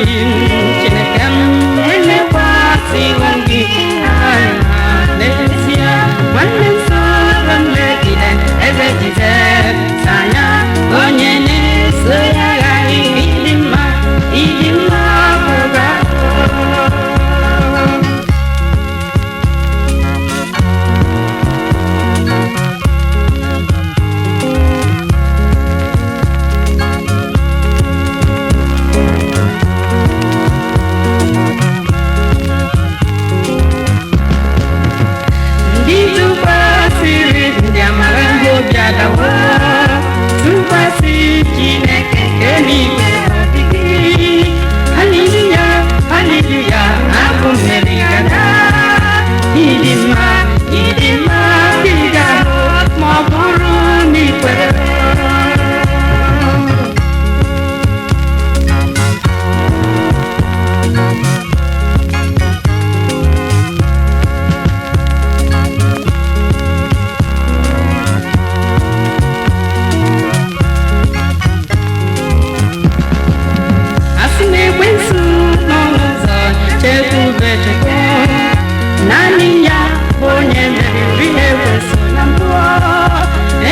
Chineke elekwasị gị anya n'ezie nwanne m soro m legide eze Jizọs anya onye na-eso ya aghaghị ịdị mma ọbụga tụkwasị Chineke nke niile obibi haleluya haleluya abụ mmeri gada ịdị mma ị ga-ahụ ma ọ bụrụ na ị kwere naanị ya bụ onye meriri ekwensu na mbụ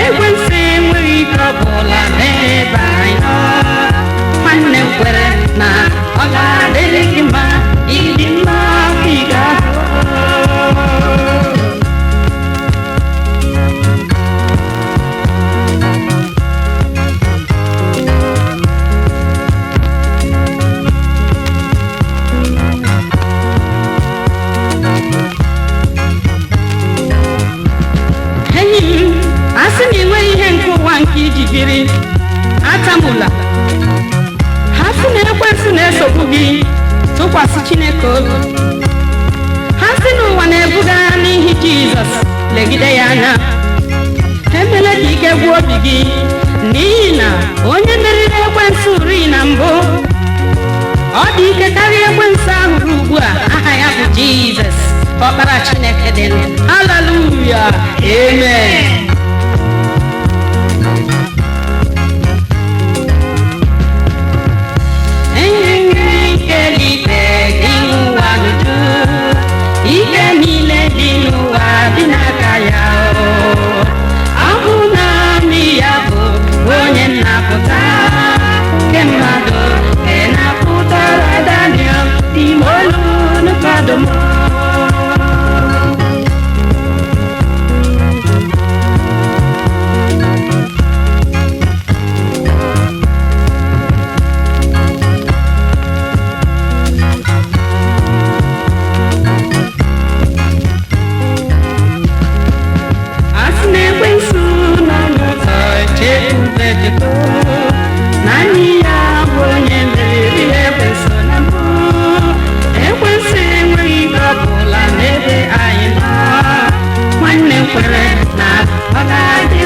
ekwensu enweghị ike ọbụla n'ebe anyị nọ nwanne m kwere na ọ ga-adịrị gị mma ịdị mma ị ga-ahụ asị na enweghị ihe nke ụwa nke iji biri atamụla ha sị na ekwensu na-esogbu gị tụkwasị Chineke obi ha sị na ụwa na-ebuga n'ihi Jizọs legide ya anya emela ka ike gwụ obi gị n'ihi na onye meriri ekwensu ri na mbụ ọ dị ike karịa ekwensu ahụ ruo ugbu a aha ya bụ Jizọs ọkpara Chineke dị ndụ haleluya amen ike niile dị n'ụwa dị n'aka ya ọ bụ naanị ya bụ onye nnapụta nke mmadụ nke napụtara Daniel n'ime olu n'ụfọdụ naanị ya bụ onye meriri ekwensu na mbụ ekwensu enweghị ike ọbụla n'ebe anyị nọ nwanne m kwere na ọ ga-adị